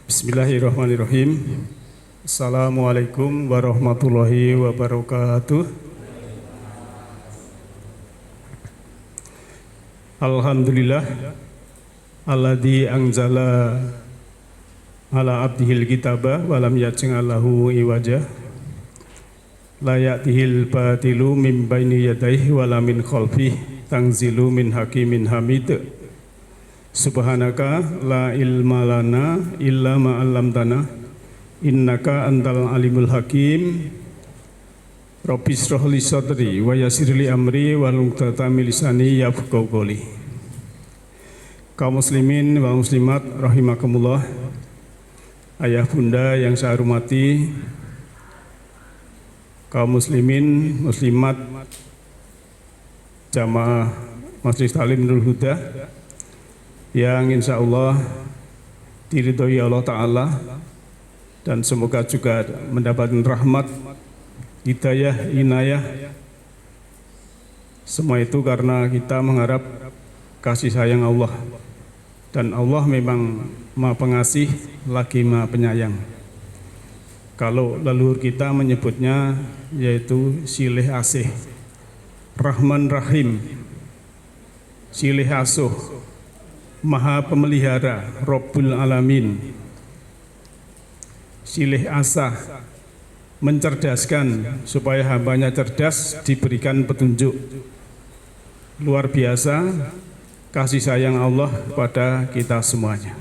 Bismillahirrahmanirrahim. Assalamualaikum warahmatullahi wabarakatuh. Alhamdulillah alladzi anzala ala abdihil kitaba walam yaj'alahu iwaja la ya'tihil batilu min baini yadayhi wala min khalfihi tanzilu min hakimin hamid. Subhanaka la ilma lana illa ma 'allamtana innaka antal alimul hakim. Rabbi shrah li sadri wa yassir li amri wahlul 'uqdatam min lisani yafqahu qawli. Kaum muslimin wal muslimat rahimakumullah. Ayah bunda yang saya hormati, kaum muslimin muslimat jamaah Majelis Ta'lim Nurul Huda yang insya Allah diridhoi Allah Ta'ala dan semoga juga mendapatkan rahmat, hidayah, inayah. Semua itu karena kita mengharap kasih sayang Allah, dan Allah memang Maha Pengasih lagi Maha Penyayang. Kalau leluhur kita menyebutnya yaitu silih asih, Rahman Rahim, silih asuh, Maha Pemelihara, Rabbul Alamin, silih asah, mencerdaskan supaya hambanya cerdas, diberikan petunjuk. Luar biasa kasih sayang Allah pada kita semuanya.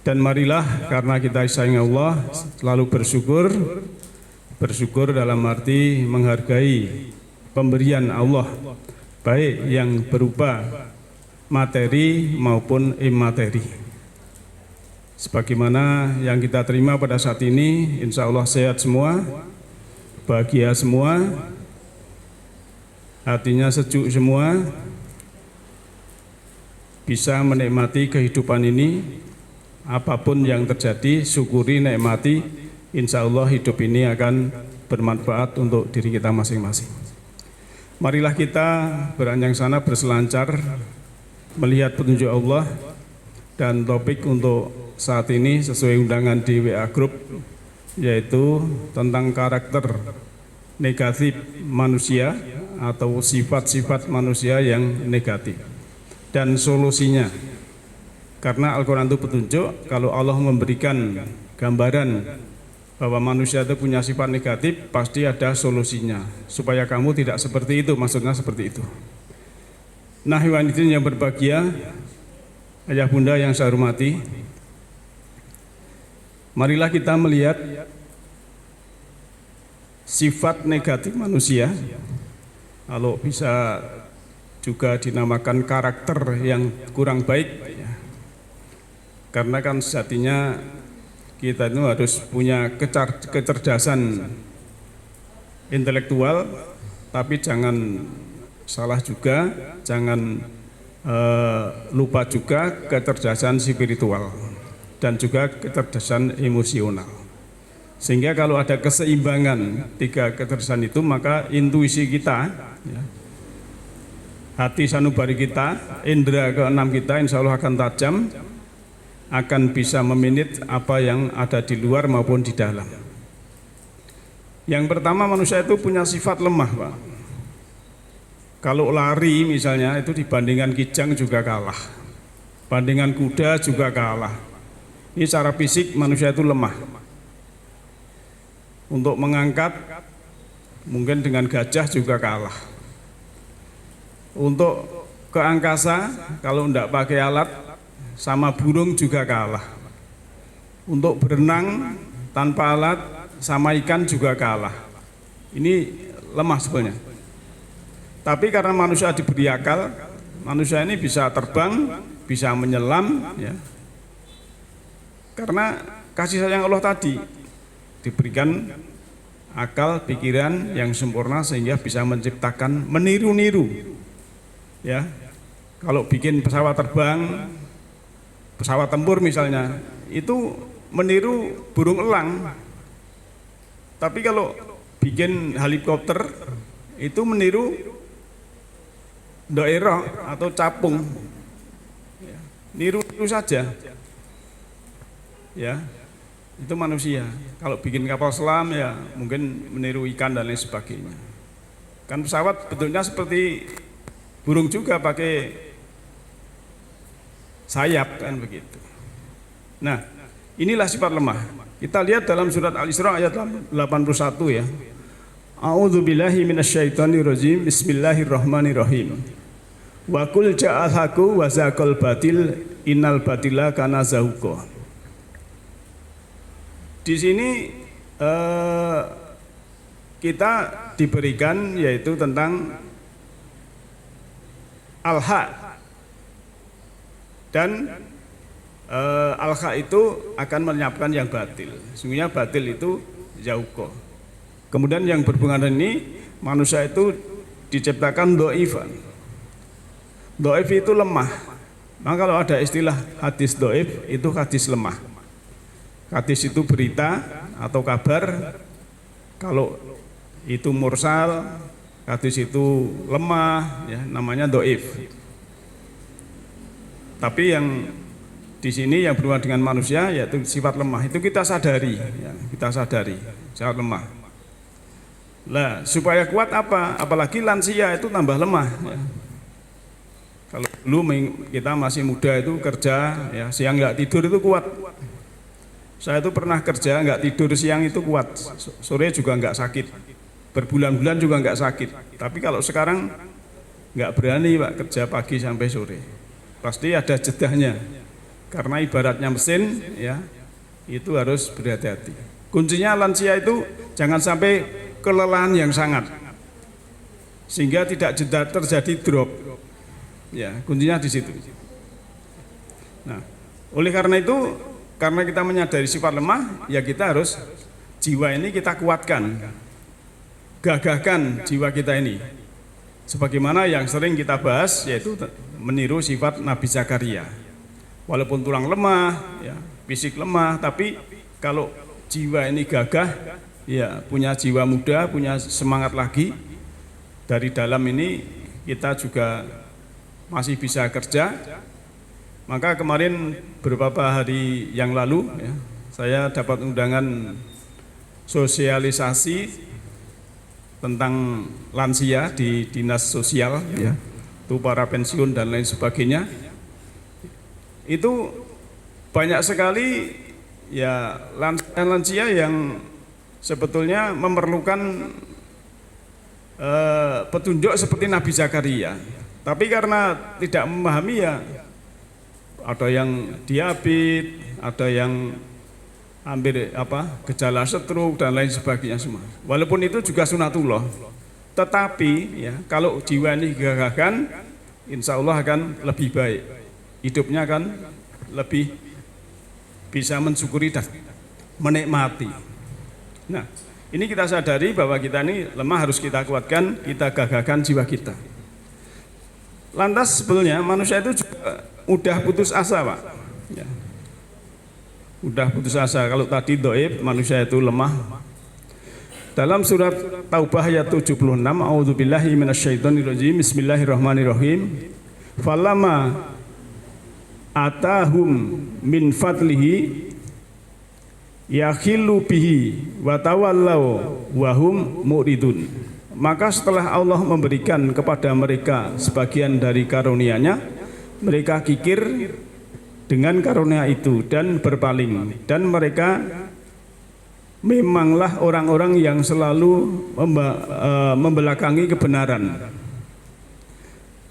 Dan marilah karena kita sayang Allah selalu bersyukur. Bersyukur dalam arti menghargai pemberian Allah, baik yang berupa materi maupun imateri. Sebagaimana yang kita terima pada saat ini, insya Allah sehat semua, bahagia semua, hatinya sejuk semua, bisa menikmati kehidupan ini. Apapun yang terjadi, syukuri, nikmati, insya Allah hidup ini akan bermanfaat untuk diri kita masing-masing. Marilah kita beranjak sana berselancar melihat petunjuk Allah. Dan topik untuk saat ini sesuai undangan di WA Group, yaitu tentang karakter negatif manusia atau sifat-sifat manusia yang negatif dan solusinya. Karena Al-Quran itu petunjuk, kalau Allah memberikan gambaran bahwa manusia itu punya sifat negatif, pasti ada solusinya supaya kamu tidak seperti itu, maksudnya seperti itu. Nah, hadirin yang berbahagia, ayah bunda yang saya hormati, marilah kita melihat sifat negatif manusia, kalau bisa juga dinamakan karakter yang kurang baik, karena kan sejatinya kita itu harus punya kecerdasan intelektual, tapi jangan salah juga, jangan lupa juga kecerdasan spiritual dan juga kecerdasan emosional. Sehingga kalau ada keseimbangan tiga kecerdasan itu, maka intuisi kita, hati sanubari kita, indera keenam kita insya Allah akan tajam, akan bisa meminit apa yang ada di luar maupun di dalam. Yang pertama, manusia itu punya sifat lemah, Pak. Kalau lari misalnya itu dibandingkan kijang juga kalah, bandingkan kuda juga kalah. Ini secara fisik manusia itu lemah. Untuk mengangkat mungkin dengan gajah juga kalah. Untuk ke angkasa kalau tidak pakai alat sama burung juga kalah. Untuk berenang tanpa alat sama ikan juga kalah. Ini lemah sebenarnya. Tapi karena manusia diberi akal, manusia ini bisa terbang, bisa menyelam, ya. Karena kasih sayang Allah tadi, diberikan akal, pikiran yang sempurna sehingga bisa menciptakan, meniru-niru. Ya, kalau bikin pesawat terbang, pesawat tempur misalnya, itu meniru burung elang. Tapi kalau bikin helikopter, itu meniru daerah atau capung, niru-niru saja. ya itu manusia. Kalau bikin kapal selam ya mungkin meniru ikan dan lain sebagainya. Kan pesawat bentuknya seperti burung juga, pakai sayap kan begitu. Nah, inilah sifat lemah. Kita lihat dalam surat Al-Isra ayat 81 ya. A'udzubillahi minasyaitonirrajim. Bismillahirrahmanirrahim. Wa qul ja'al haqqu wa zaqal batil innal batila kana zahuqa. Di sini kita diberikan yaitu tentang al-haq, dan al-haq itu akan melenyapkan yang batil. Sungguhnya batil itu zahuqa. Kemudian yang berhubungan ini, manusia itu diciptakan dhaifan. Dhaif itu lemah. Maka kalau ada istilah hadis dhaif, itu hadis lemah. Hadis itu berita atau kabar. Kalau itu mursal, hadis itu lemah, ya, namanya dhaif. Tapi yang di sini yang berhubungan dengan manusia yaitu sifat lemah, itu kita sadari, ya, kita sadari sifat lemah. Lah, supaya kuat apa? Apalagi lansia itu tambah lemah. Ya. Kalau dulu kita masih muda itu kerja, ya, siang nggak tidur itu kuat. Saya itu pernah kerja nggak tidur siang itu kuat, sore juga nggak sakit, berbulan-bulan juga nggak sakit. Tapi kalau sekarang nggak berani Pak kerja pagi sampai sore, pasti ada jedahnya. Karena ibaratnya mesin, ya, itu harus berhati-hati. Kuncinya lansia itu jangan sampai kelelahan yang sangat, sehingga tidak terjadi drop. Ya, kuncinya di situ. Nah, oleh karena itu, karena kita menyadari sifat lemah, ya kita harus jiwa ini kita kuatkan, gagahkan jiwa kita ini. Sebagaimana yang sering kita bahas, yaitu meniru sifat Nabi Zakaria. Walaupun tulang lemah, ya, fisik lemah, tapi kalau jiwa ini gagah, ya punya jiwa muda, punya semangat lagi, dari dalam ini kita juga masih bisa kerja. Maka kemarin beberapa hari yang lalu, ya, saya dapat undangan sosialisasi tentang lansia di dinas sosial, ya, itu para pensiun dan lain sebagainya. Itu banyak sekali ya lansia yang sebetulnya memerlukan petunjuk seperti Nabi Zakaria. Tapi karena tidak memahami, ya ada yang diabetes, ada yang hampir gejala stroke dan lain sebagainya semua. Walaupun itu juga sunatullah, tetapi ya kalau jiwa ini digagahkan, insya Allah akan lebih baik, hidupnya akan lebih bisa mensyukuri dan menikmati. Nah, ini kita sadari bahwa kita ini lemah, harus kita kuatkan, kita gagahkan jiwa kita. Lantas sebetulnya manusia itu juga udah putus asa Pak, ya. Udah putus asa. Kalau tadi dhaif, manusia itu lemah. Dalam surat Taubah ayat 76, A'udzubillahi minasyaitonirrajim. Bismillahirrahmanirrahim. Falamma atahum min fadlihi yakhillu bihi wa tawallaw wa hum muridun. Maka setelah Allah memberikan kepada mereka sebagian dari karunia-Nya, mereka kikir dengan karunia itu dan berpaling, dan mereka memanglah orang-orang yang selalu membelakangi kebenaran.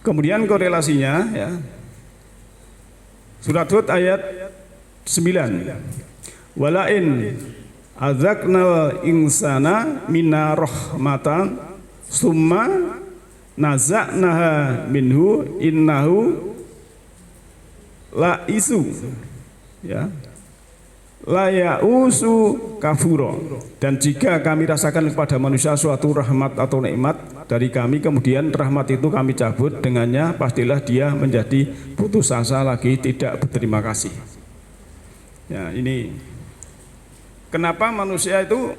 Kemudian korelasinya, ya, surat Hud ayat 9. Walain azaknal insana minna rahmatan summa nazaknaha minhu innahu la isu, ya, la ya'usu kafuro. Dan jika kami rasakan kepada manusia suatu rahmat atau nikmat dari kami, kemudian rahmat itu kami cabut dengannya, pastilah dia menjadi putus asa lagi, tidak berterima kasih. Ya, ini kenapa manusia itu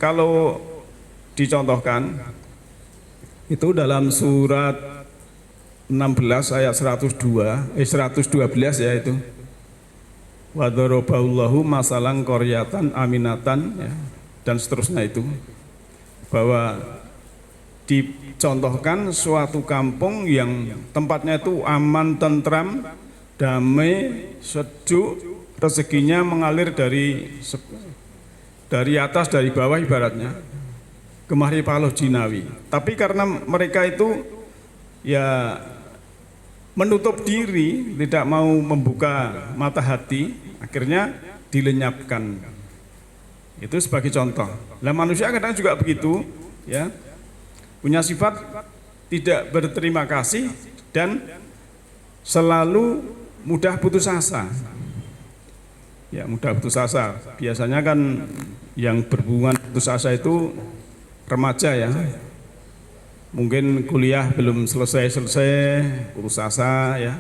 kalau dicontohkan itu dalam surat 16 ayat 112 ya, itu wa daraballahu masalan qaryatan aminatan, ya, dan seterusnya itu, bahwa dicontohkan suatu kampung yang tempatnya itu aman, tentram, damai, sejuk, rezekinya mengalir dari atas, dari bawah ibaratnya, gemari paloh jinawi. Tapi karena mereka itu ya menutup diri, tidak mau membuka mata hati, akhirnya dilenyapkan. Itu sebagai contoh. Nah, manusia kadang juga begitu, ya, punya sifat tidak berterima kasih dan selalu mudah putus asa. Ya, mudah putus asa. Biasanya kan yang berhubungan putus asa itu remaja, ya. Mungkin kuliah belum selesai putus asa, ya.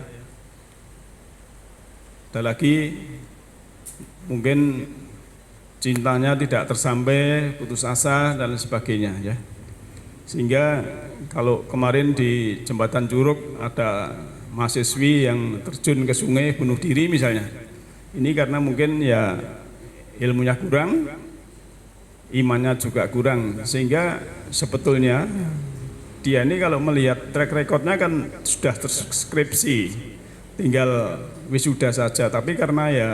Ada lagi mungkin cintanya tidak tersampai, putus asa dan sebagainya, ya. Sehingga kalau kemarin di Jembatan Curug ada mahasiswi yang terjun ke sungai bunuh diri misalnya. Ini karena mungkin ya ilmunya kurang, imannya juga kurang, sehingga sebetulnya dia ini kalau melihat track recordnya kan sudah terskripsi, tinggal wisuda saja, tapi karena ya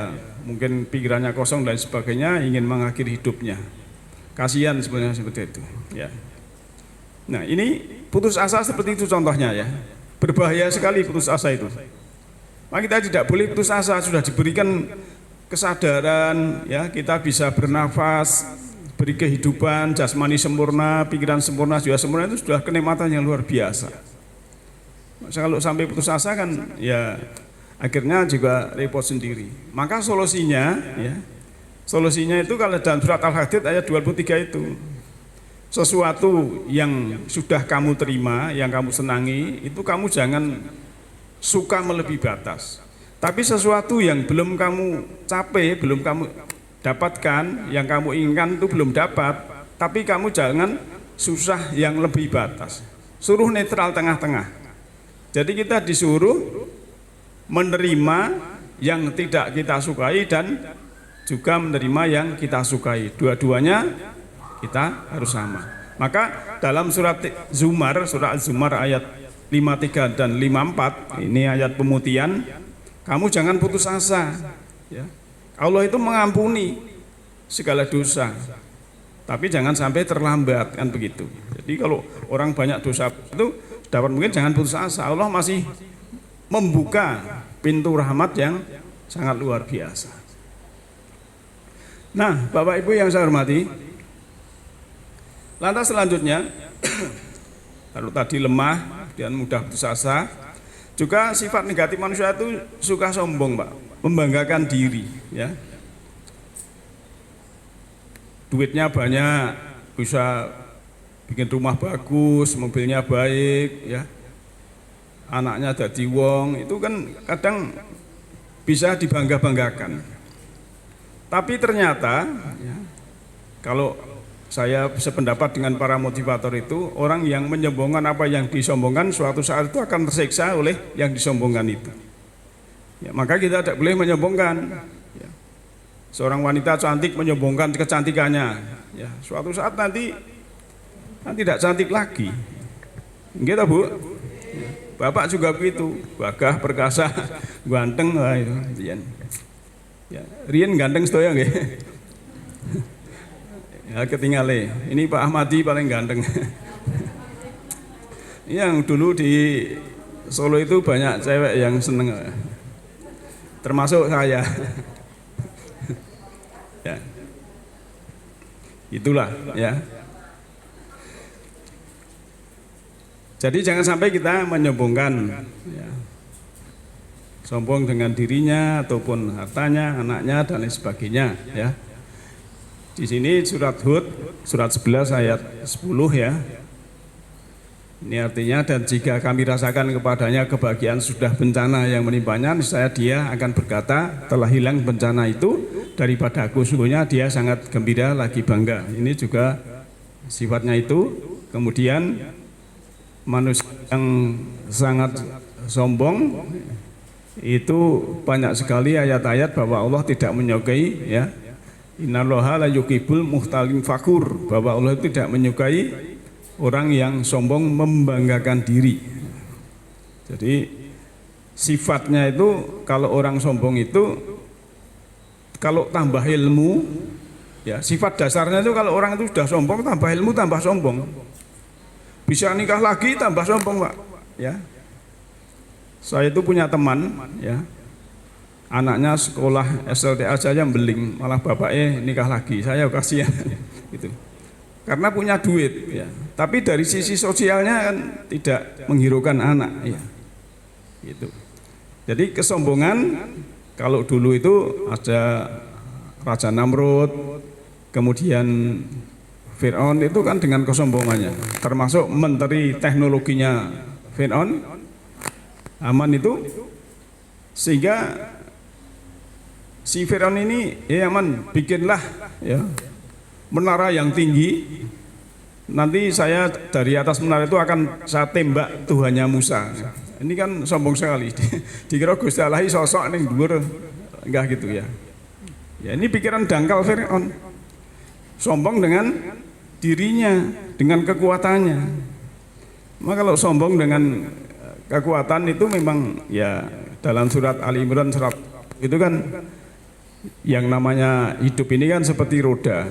mungkin pikirannya kosong dan sebagainya, ingin mengakhiri hidupnya. Kasihan sebenarnya seperti itu, ya. Nah, ini putus asa seperti itu contohnya, ya. Berbahaya sekali putus asa itu. Maka kita tidak boleh putus asa, sudah diberikan kesadaran, ya, kita bisa bernafas, beri kehidupan, jasmani sempurna, pikiran sempurna, jiwa sempurna, itu sudah kenikmatan yang luar biasa. Masa kalau sampai putus asa kan ya akhirnya juga repot sendiri. Maka solusinya, ya, solusinya itu kalau dalam surat Al-Hadid ayat 23 itu, sesuatu yang sudah kamu terima, yang kamu senangi, itu kamu jangan suka melebihi batas. Tapi sesuatu yang belum kamu capai, belum kamu dapatkan, yang kamu inginkan itu belum dapat, tapi kamu jangan susah yang lebih batas. Suruh netral tengah-tengah. Jadi kita disuruh menerima yang tidak kita sukai dan juga menerima yang kita sukai. Dua-duanya kita harus sama. Maka dalam surat Zumar, surah Az-Zumar ayat 53 dan 54, ini ayat pemutihan, kamu jangan putus asa, ya. Allah itu mengampuni segala dosa, tapi jangan sampai terlambat, kan begitu. Jadi kalau orang banyak dosa itu dapat, mungkin jangan putus asa, Allah masih membuka pintu rahmat yang sangat luar biasa. Nah, Bapak Ibu yang saya hormati, lantas selanjutnya kalau tadi lemah dan mudah putus asa, juga sifat negatif manusia itu suka sombong, Pak, membanggakan diri, ya. Duitnya banyak, bisa bikin rumah bagus, mobilnya baik, ya. Anaknya jadi wong, itu kan kadang bisa dibangga-banggakan. Tapi ternyata, ya, kalau saya sependapat dengan para motivator itu, orang yang menyombongkan apa yang disombongkan suatu saat itu akan tersiksa oleh yang disombongkan itu. Ya, maka kita tidak boleh menyombongkan. Ya. Seorang wanita cantik menyombongkan kecantikannya, ya, suatu saat nanti tidak cantik lagi. Gitu, Bu. Bapak juga begitu, gagah, perkasa, ganteng, wah itu. Ya, Rian ganteng stoya nggih. Ya, ketinggalan. Ini Pak Ahmadi paling ganteng. Yang dulu di Solo itu banyak cewek yang seneng, termasuk saya. Ya. Itulah, ya. Jadi jangan sampai kita menyombongkan, ya, sombong dengan dirinya ataupun hartanya, anaknya dan lain sebagainya, ya. Di sini surat Hud, surat 11 ayat 10, ya. Ini artinya, dan jika kami rasakan kepadanya kebahagiaan sudah bencana yang menimpanya, niscaya dia akan berkata, telah hilang bencana itu daripada aku, sungguhnya dia sangat gembira lagi bangga. Ini juga sifatnya itu. Kemudian manusia yang sangat sombong itu banyak sekali ayat-ayat bahwa Allah tidak menyukai, ya, innallaha la yuhibbul muhtalin fakur, bahwa Allah tidak menyukai orang yang sombong membanggakan diri. Jadi sifatnya itu kalau orang sombong itu kalau tambah ilmu, ya, sifat dasarnya itu kalau orang itu sudah sombong tambah ilmu tambah sombong. Bisa nikah lagi tambah sombong, Pak, ya. Saya itu punya teman, ya, anaknya sekolah SLTA saja beling, malah bapaknya nikah lagi. Saya kasihan gitu. Karena punya duit, ya. Tapi dari sisi sosialnya kan tidak menghiraukan anak, ya. Gitu. Jadi kesombongan kalau dulu itu ada Raja Namrud, kemudian Fir'aun itu kan dengan kesombongannya, termasuk menteri teknologinya Fir'aun, Haman itu, sehingga si Fir'aun ini, ya Haman, bikinlah, ya, menara yang tinggi, nanti saya dari atas menara itu akan saya tembak Tuhannya Musa. Ini kan sombong sekali, dikira Gusti Allah sosok ning dhuwur, enggak gitu, ya. Ya, ini pikiran dangkal Fir'aun, sombong dengan dirinya, dengan kekuatannya. Maka kalau sombong dengan kekuatan itu memang, ya, dalam surat Ali Imran surat itu kan yang namanya hidup ini kan seperti roda,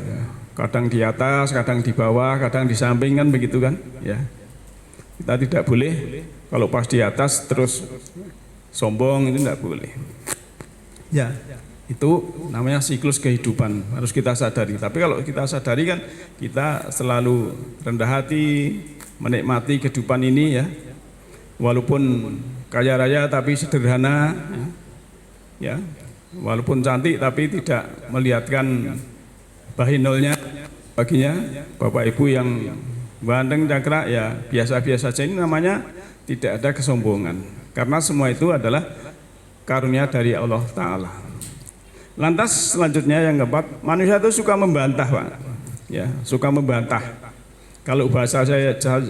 kadang di atas, kadang di bawah, kadang di samping, kan begitu kan, ya. Kita tidak boleh kalau pas di atas terus sombong, itu tidak boleh, ya. Itu namanya siklus kehidupan, harus kita sadari. Tapi kalau kita sadari kan kita selalu rendah hati, menikmati kehidupan ini, ya. Walaupun kaya raya tapi sederhana, ya. Walaupun cantik tapi tidak melihatkan bahinolnya baginya. Bapak Ibu yang ganteng cakra, ya, biasa-biasa saja, ini namanya tidak ada kesombongan. Karena semua itu adalah karunia dari Allah Ta'ala. Lantas selanjutnya yang keempat, manusia itu suka membantah, Pak, ya, suka membantah. Kalau bahasa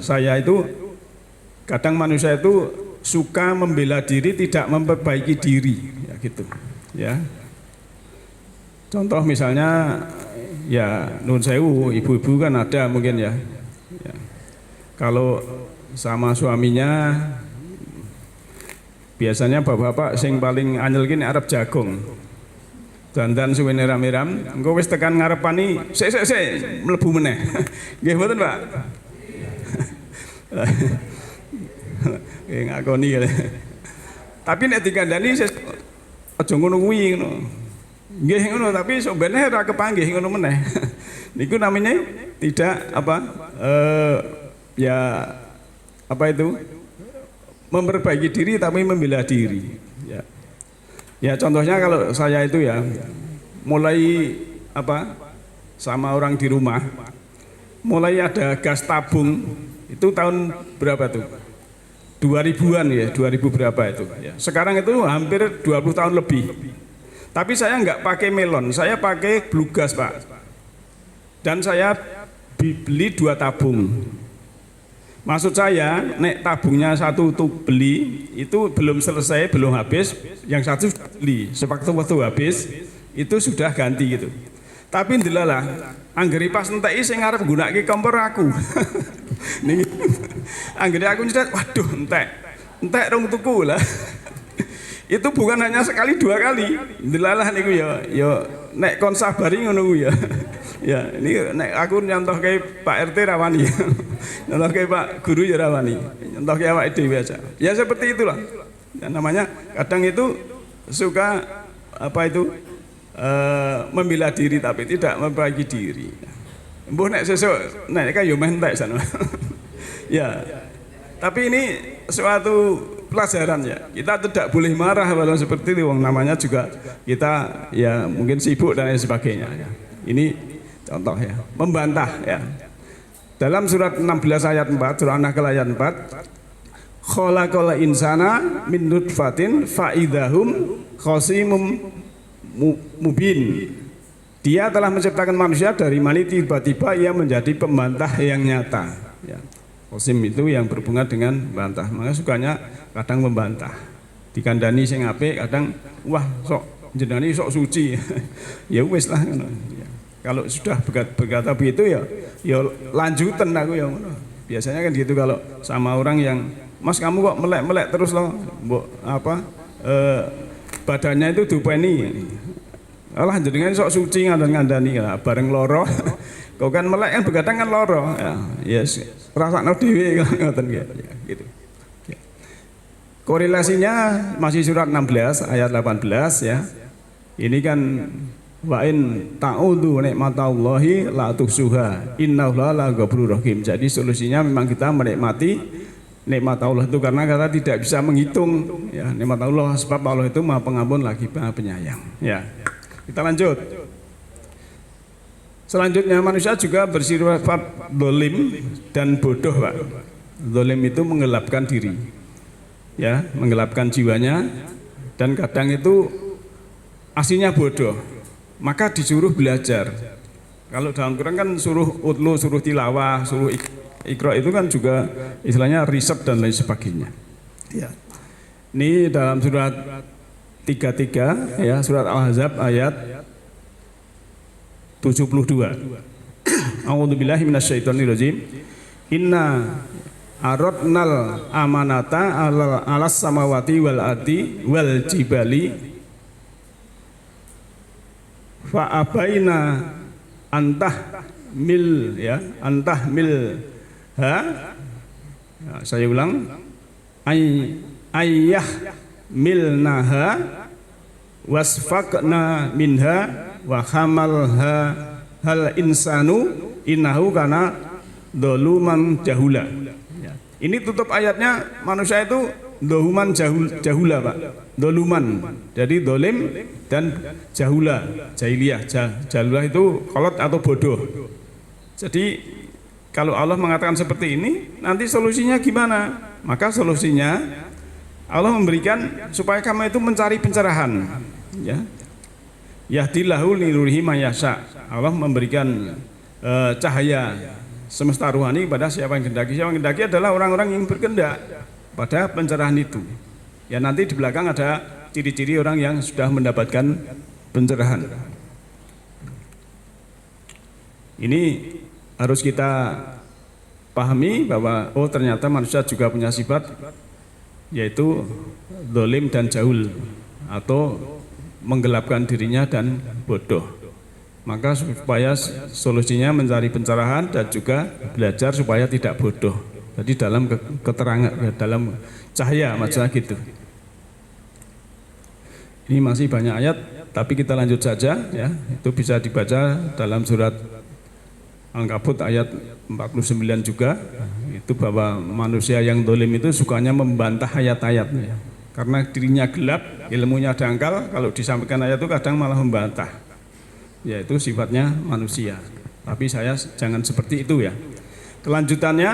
saya itu kadang manusia itu suka membela diri, tidak memperbaiki diri, ya, gitu, ya. Contoh misalnya, ya, nun sewu, ibu-ibu kan ada mungkin, ya, ya. Kalau sama suaminya biasanya bapak-bapak sing paling anyel gini Arab jagung. Dandan suwene rame-ram, engko wis tekan ngarepani, sik mlebu meneh. Nggih mboten, Pak? Nggih ngakoni ya. Tapi nek dikandani aja ngono kuwi ngono. Nggih ngono, tapi sok beneh ora kepanggih ngono meneh. Niku namanya tidak apa, ya, apa itu? Memperbaiki diri tapi membela diri, ya. Ya, contohnya kalau saya itu, ya, mulai apa, sama orang di rumah, mulai ada gas tabung itu tahun berapa tuh? 2000-an, ya, 2000 berapa itu, ya. Sekarang itu hampir 20 tahun lebih. Tapi saya nggak pakai melon, saya pakai blue gas, Pak. Dan saya beli 2 tabung. Maksud saya, nek tabungnya satu tuh beli, itu belum selesai, belum habis, yang satu beli, sewaktu-waktu habis, itu sudah ganti gitu. Tapi ndelalah, anggere pas entek sing ngarep nggunakake kompor aku. Niki anggere aku nyetet, waduh entek rong tuku lah. Itu bukan hanya sekali 2 kali. Ndelalah niku, ya nek kon sabari ngono ku, ya. Ya, ini nek aku nyontohke Pak RT rawani. Nyontohke Pak Guru ya rawani. Nyontohke awake dhewe aja. Ya seperti itulah. Ya, namanya kadang itu suka apa itu membela diri tapi tidak memperbaiki diri. Mbuh nek sesuk nek kan yo mentek sana. Ya. Tapi ini suatu pelajaran, ya. Kita tidak boleh marah walau seperti itu, namanya juga kita, ya, mungkin sibuk dan lain sebagainya, ya. Ini contoh, ya, membantah, ya. Dalam surat 16 ayat 4, surah An-Nahl ayat 4, khalaqal insana min nutfatin faidahum khosimum mubin. Dia telah menciptakan manusia dari mani, tiba-tiba ia menjadi pembantah yang nyata, ya. Khosim itu yang berhubungan dengan bantah, maka sukanya kadang membantah. dikandani sing apik kadang wah sok jenengan sok suci. Ya wis lah ngono. Kalau sudah berkata begitu ya lanjutan aku ya ngono. Biasanya kan gitu kalau sama orang yang Mas kamu kok melek-melek terus loh, mbok badannya itu dupeni. Alah jenengan sok suci ngandani ya bareng loro. Kau kan melek kan begadang kan loro. Ya yes, rasakno dhewe ngoten gitu. Korelasinya masih surat 16 ayat 18 ya. Ini kan wa in ta'udu nikmatallahi la tuhsuha innallaha la ghafurur rahim. Jadi solusinya memang kita menikmati nikmat Allah itu karena kita tidak bisa menghitung ya nikmat Allah, sebab Allah itu Maha Pengampun lagi Maha Penyayang. Ya. Kita lanjut. Selanjutnya manusia juga bersifat dolim dan bodoh, Pak. Dolim itu menggelapkan diri. Ya, menggelapkan jiwanya dan kadang itu aslinya bodoh. Maka disuruh belajar. Kalau dalam Quran kan suruh utlu, suruh tilawah, suruh ikra itu kan juga istilahnya riset dan lain sebagainya. Ya. Ini dalam surat 33 ya, surat Al-Ahzab ayat 72. A'udzubillahi minasyaitonirrajim. Inna aradnal amanata alas samawati wal ardi wal jibali fa abaina antah mil ha ya, saya ulang ayyah milnaha wasfaqna minha wa hamalha hal insanu innahu kana doluman jahula. Ini tutup ayatnya manusia itu doluman jahula, Pak. Doluman. Jadi dolim dan jahula, jahiliyah. Jahulah itu kolot atau bodoh. Jadi kalau Allah mengatakan seperti ini, nanti solusinya gimana? Maka solusinya Allah memberikan supaya kamu itu mencari pencerahan. Ya. Yahdillahu linurihi mayasya. Allah memberikan cahaya semesta rohani pada siapa yang kehendaki. Siapa yang kehendaki adalah orang-orang yang berkehendak pada pencerahan itu. Ya nanti di belakang ada ciri-ciri orang yang sudah mendapatkan pencerahan. Ini harus kita pahami bahwa oh ternyata manusia juga punya sifat yaitu dolim dan jahul atau menggelapkan dirinya dan bodoh. Maka supaya solusinya mencari pencerahan dan juga belajar supaya tidak bodoh. Jadi dalam keterangan, dalam cahaya maksudnya gitu. Ini masih banyak ayat, tapi kita lanjut saja ya. Itu bisa dibaca dalam surat Al-Ankabut ayat 49 juga. Itu bahwa manusia yang dolim itu sukanya membantah ayat-ayatnya. Karena dirinya gelap, ilmunya dangkal, kalau disampaikan ayat itu kadang malah membantah. Yaitu sifatnya manusia. Tapi saya jangan seperti itu ya. Kelanjutannya,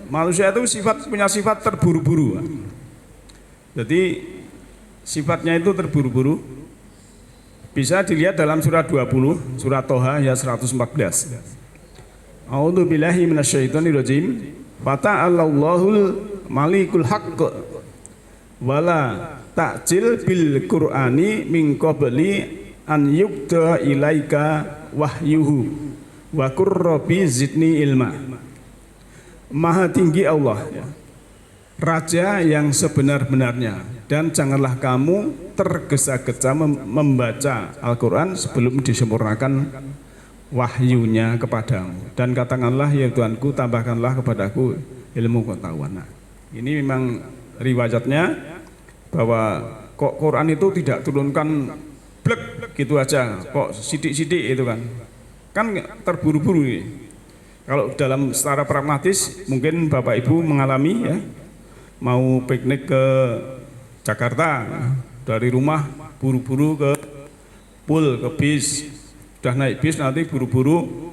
manusia itu punya sifat terburu-buru. Jadi sifatnya itu terburu-buru. Bisa dilihat dalam surat 20, surat Toha ayat 114. A'udzubillahi minasyaitonirrajim. Fata'allahul malikul haqq wala ta'jil bil Qur'ani min qabli an yukta ilaika wahyuhu wa qur rabbi zidni ilma. Maha tinggi Allah, Raja yang sebenar-benarnya, dan janganlah kamu tergesa-gesa membaca Al-Quran sebelum disempurnakan wahyunya kepadamu. Dan katakanlah ya Tuhanku, tambahkanlah kepadaku ilmu pengetahuan. Nah, ini memang riwayatnya bahwa kok Quran itu tidak turunkan blek gitu aja, kok sidik-sidik itu kan terburu-buru ini. Kalau dalam secara pragmatis mungkin Bapak Ibu mengalami ya, mau piknik ke Jakarta dari rumah buru-buru ke pool, ke bis, sudah naik bis nanti buru-buru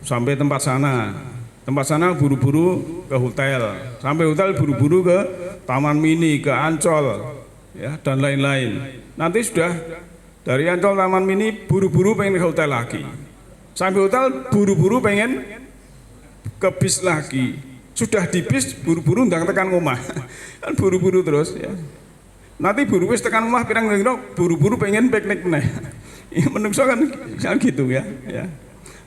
sampai tempat sana buru-buru ke hotel, sampai hotel buru-buru ke Taman Mini, ke Ancol ya, dan lain-lain. Nanti sudah dari Ancol Taman Mini buru-buru pengen ke hotel lagi, sampai hotel buru-buru pengen ke bis lagi, sudah di bis buru-buru ndang tekan rumah kan buru-buru terus ya. Nanti buru wis tekan omah pirang-pirang buru-buru pengen piknik meneh. Ya, menungso kan gitu ya.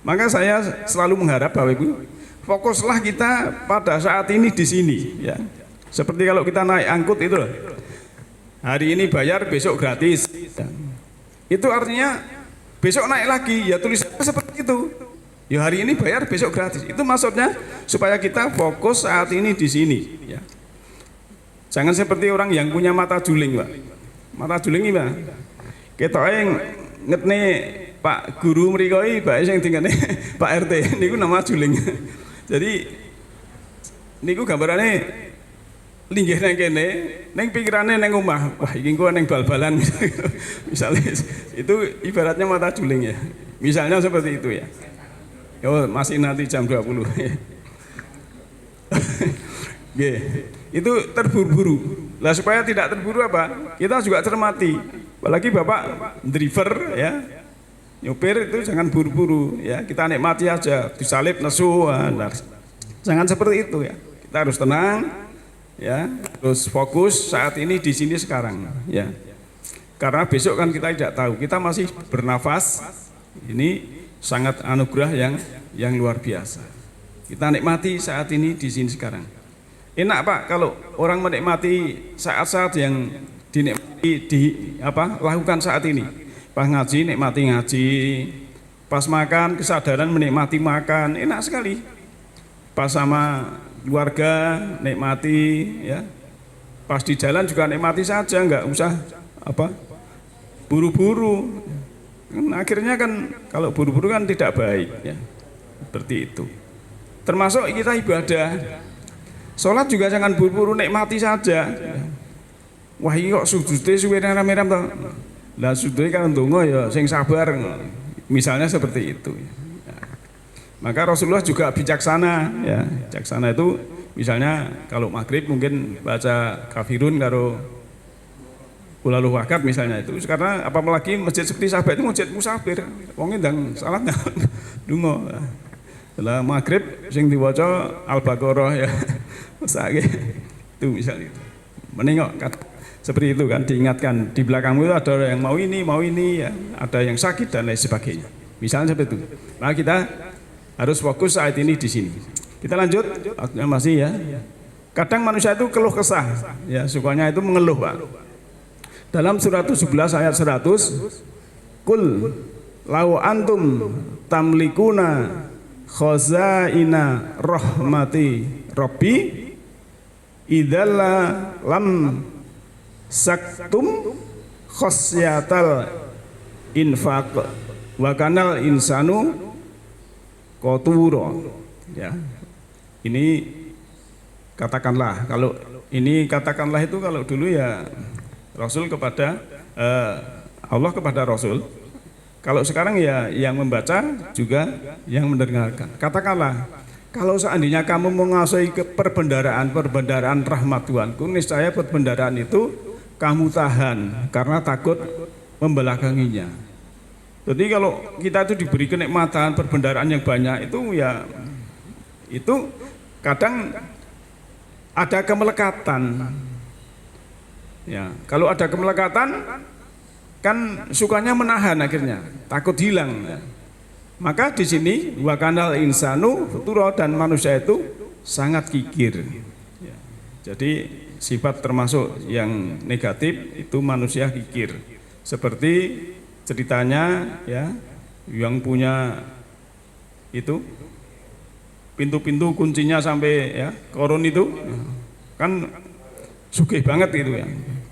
Maka saya selalu mengharap Bapak Ibu, fokuslah kita pada saat ini di sini ya. Seperti kalau kita naik angkut itu loh. Hari ini bayar, besok gratis. Ya. Itu artinya besok naik lagi, ya tulisannya seperti itu. Ya hari ini bayar, besok gratis. Itu maksudnya supaya kita fokus saat ini di sini ya. Jangan seperti orang yang punya mata juling, Pak. Mata juling iki, Pak. Ketoke ngetne Pak guru mriko iki, Pak sing tingkane Pak RT niku nama juling. Jadi niku gambarane linggih nang kene, ning pikirane nang omah. Wah, iki engko nang bal-balan. Misalnya itu ibaratnya mata juling ya. Misalnya seperti itu ya. Oh, masih nanti jam 20. Itu terburu-buru. Lah supaya tidak terburu apa? Kita juga cermati. Apalagi Bapak driver ya. Nyopir itu jangan buru-buru ya. Kita nikmati aja, disalip nesu. Nah, jangan seperti itu ya. Kita harus tenang ya. Terus fokus saat ini di sini sekarang ya. Karena besok kan kita tidak tahu. Kita masih bernafas. Ini sangat anugerah yang luar biasa. Kita nikmati saat ini di sini sekarang. Enak Pak kalau orang menikmati saat-saat yang lakukan saat ini. Pas ngaji nikmati ngaji, pas makan kesadaran menikmati makan, enak sekali. Pas sama keluarga nikmati ya. Pas di jalan juga nikmati saja, nggak usah buru-buru. Akhirnya kan kalau buru-buru kan tidak baik ya. Seperti itu. Termasuk kita ibadah. Sholat juga jangan buru-buru nikmati saja. Wah ini kok sujudnya suwe rame-rame toh. Lah sujudnya kan ndonga ya sing sabar. Misalnya seperti itu. Ya. Maka Rasulullah juga bijaksana ya. Bijaksana itu misalnya kalau maghrib mungkin baca kafirun karo Kulaluh wakat misalnya itu. Karena apalagi masjid seperti sahabat itu masjid musafir. Wong ndang salat ndonga. Setelah maghrib sing diwaca Al-Baqarah ya. Mesake itu misalnya itu. Menengok seperti itu kan diingatkan di belakangmu itu ada yang mau ini ya, ada yang sakit dan lain sebagainya. Misalnya seperti itu. Nah kita harus fokus saat ini di sini. Kita lanjut, masih ya. Kadang manusia itu keluh kesah, ya sukanya itu mengeluh Pak. Dalam surat 17 ayat 100, Kul lau antum tamlikuna khazaina rahmati Rabbi idzalla lam saktum khasyatal infaq wa kanal insanu qatura ya. Ini katakanlah itu kalau dulu ya Rasul kepada Allah kepada Rasul. Kalau sekarang ya yang membaca juga yang mendengarkan. Katakanlah kalau seandainya kamu menguasai perbendaharaan rahmat Tuhanku, niscaya perbendaharaan itu kamu tahan karena takut membelakanginya. Jadi kalau kita itu diberi kenikmatan perbendaharaan yang banyak itu kadang ada kemelekatan. Ya, kalau ada kemelekatan kan sukanya menahan akhirnya, takut hilang. Ya. Maka di sini wakanal insanu futuro dan manusia itu sangat kikir. Ya. Jadi sifat termasuk yang negatif itu manusia kikir. Seperti ceritanya ya yang punya itu pintu-pintu kuncinya sampai ya koron itu kan sugih banget itu ya.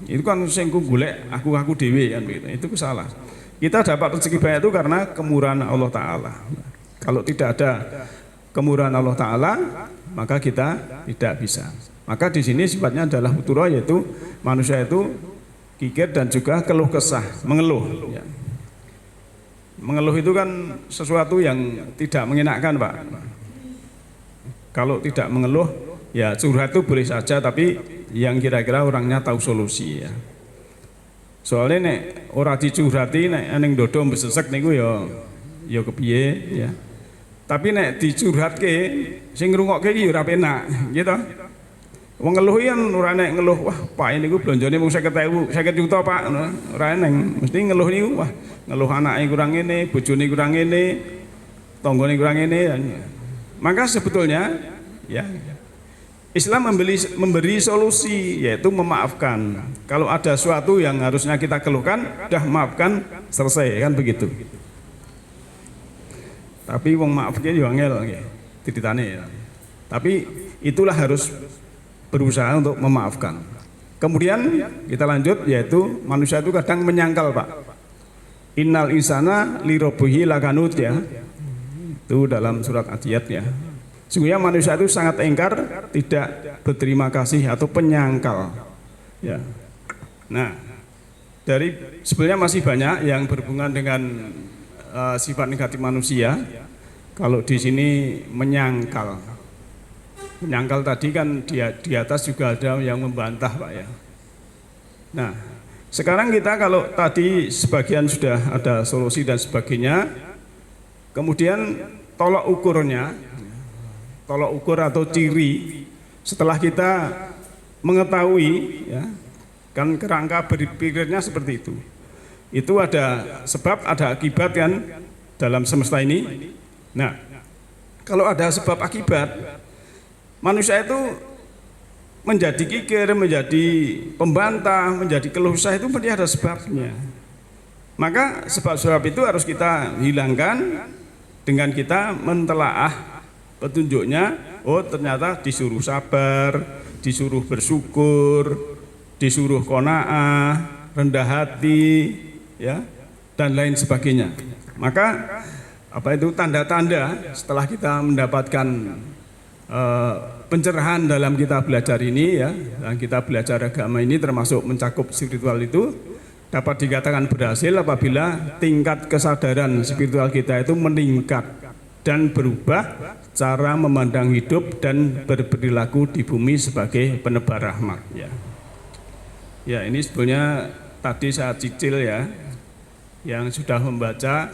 Itu kan sing golek aku dhewe kan begitu. Itu salah. Kita dapat rezeki banyak itu karena kemurahan Allah Ta'ala. Kalau tidak ada kemurahan Allah Ta'ala, maka kita tidak bisa. Maka di sini sifatnya adalah futura, yaitu manusia itu kikir dan juga keluh kesah, mengeluh. Ya. Mengeluh itu kan sesuatu yang tidak mengenakan Pak. Kalau tidak mengeluh, ya curhat itu boleh saja, tapi yang kira-kira orangnya tahu solusi ya. Soalnya nek ora dicurhati nek ning dodo mbesesek niku ya kepiye ya. Tapi nek dicurhatke sing ngrungokke iki ya ora penak, gitu. Wong ngeluh yen ora nek ngeluh, wah Pak niku blonjone mung 50.000, 50 juta Pak, ora eneng. Mesti ngeluh niku, wah ngeluh anake kurang ngene, bojone kurang ngene, tanggane kurang ngene. Maka sebetulnya ya Islam memberi solusi, yaitu memaafkan. Kalau ada sesuatu yang harusnya kita keluhkan, dah maafkan, selesai, kan begitu. Tapi wong maafnya yo angel nggih, tititane ya. Tapi itulah harus berusaha untuk memaafkan. Kemudian kita lanjut, yaitu manusia itu kadang menyangkal Pak. Innal insana li rabbihi lakanut ya. Itu dalam surat Adiyat ya. Sungguhnya manusia itu sangat engkar, tidak berterima kasih atau penyangkal. Ya. Nah, dari sebenarnya masih banyak yang berhubungan dengan sifat negatif manusia. Kalau di sini menyangkal. Menyangkal tadi kan di atas juga ada yang membantah Pak ya. Nah, sekarang kita kalau tadi sebagian sudah ada solusi dan sebagainya, kemudian tolok ukurnya, tolok ukur atau ciri setelah kita mengetahui ya, kan kerangka berpikirnya seperti itu. Itu ada sebab, ada akibat kan dalam semesta ini. Nah, kalau ada sebab akibat, manusia itu menjadi kikir, menjadi pembantah, menjadi keluh kesah itu pasti ada sebabnya. Maka sebab-sebab itu harus kita hilangkan dengan kita mentelaah petunjuknya. Oh ternyata disuruh sabar, disuruh bersyukur, disuruh qanaah, rendah hati, ya, dan lain sebagainya. Maka apa itu tanda-tanda setelah kita mendapatkan pencerahan dalam kita belajar ini ya, dan kita belajar agama ini termasuk mencakup spiritual itu dapat dikatakan berhasil apabila tingkat kesadaran spiritual kita itu meningkat dan berubah cara memandang hidup dan berperilaku di bumi sebagai penebar rahmat ya. Ya, ini sebenarnya tadi saya cicil ya, yang sudah membaca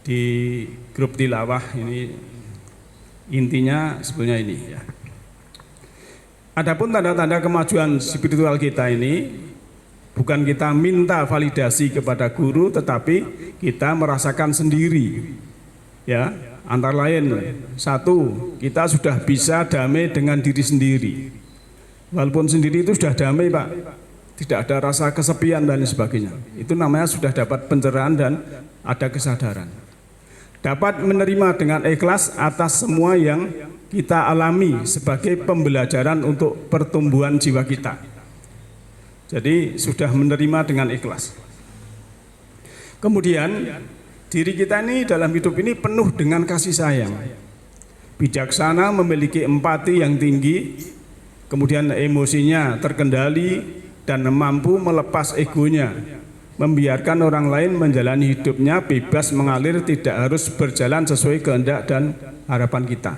di grup tilawah ini. Intinya sebenarnya ini ya. Adapun tanda-tanda kemajuan spiritual kita ini bukan kita minta validasi kepada guru, tetapi kita merasakan sendiri. Ya, antara lain satu, kita sudah bisa damai dengan diri sendiri. Walaupun sendiri itu sudah damai Pak, tidak ada rasa kesepian dan sebagainya. Itu namanya sudah dapat pencerahan dan ada kesadaran. Dapat menerima dengan ikhlas atas semua yang kita alami sebagai pembelajaran untuk pertumbuhan jiwa kita. Jadi sudah menerima dengan ikhlas. Kemudian diri kita ini dalam hidup ini penuh dengan kasih sayang. Bijaksana, memiliki empati yang tinggi, kemudian emosinya terkendali dan mampu melepas egonya. Membiarkan orang lain menjalani hidupnya bebas mengalir, tidak harus berjalan sesuai kehendak dan harapan kita.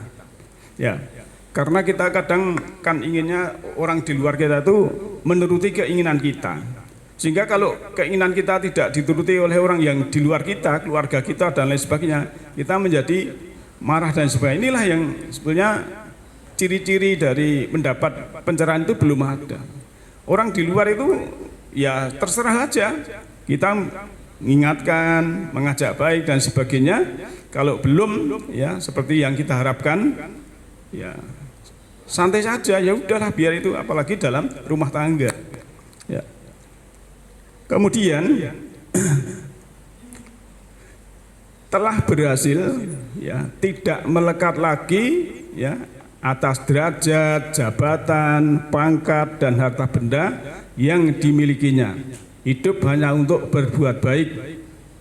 Ya, karena kita kadang kan inginnya orang di luar kita itu menuruti keinginan kita. Sehingga kalau keinginan kita tidak dituruti oleh orang yang di luar kita, keluarga kita dan lain sebagainya, kita menjadi marah dan sebagainya. Inilah yang sebenarnya ciri-ciri dari mendapat pencerahan itu belum ada. Orang di luar itu ya terserah aja, kita mengingatkan, mengajak baik dan sebagainya. Kalau belum ya seperti yang kita harapkan, ya santai saja, ya udahlah biar itu, apalagi dalam rumah tangga. Ya. Kemudian telah berhasil ya tidak melekat lagi ya atas derajat, jabatan, pangkat dan harta benda yang dimilikinya. Hidup hanya untuk berbuat baik,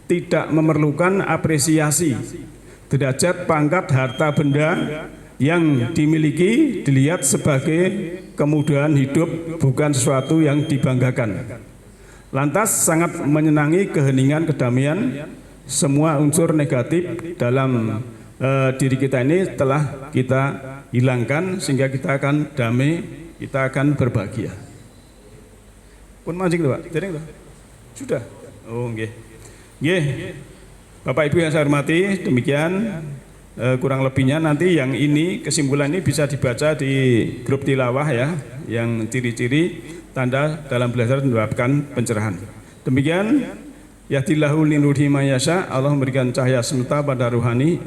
tidak memerlukan apresiasi. Derajat, pangkat, harta benda yang dimiliki dilihat sebagai kemudahan hidup, bukan sesuatu yang dibanggakan. Lantas sangat menyenangi keheningan, kedamaian. Semua unsur negatif dalam diri kita ini telah kita hilangkan sehingga kita akan damai, kita akan berbahagia. Pun mancing tuh Pak, jadi sudah. Oh nggih. Nggih. Bapak Ibu yang saya hormati, demikian kurang lebihnya nanti yang ini kesimpulan ini bisa dibaca di grup tilawah ya, yang ciri-ciri tanda dalam belajar menyebabkan pencerahan. Demikian yahdillahu linurihi mayasya, Allah memberikan cahaya semesta pada rohani,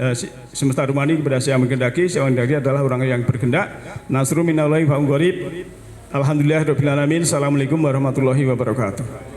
semesta rohani kepada siapa yang menghendaki. Siapa yang menghendaki adalah orang yang berkehendak. Nasru minallahi wa gharib. Alhamdulillahirabbil alamin. Assalamualaikum warahmatullahi wabarakatuh.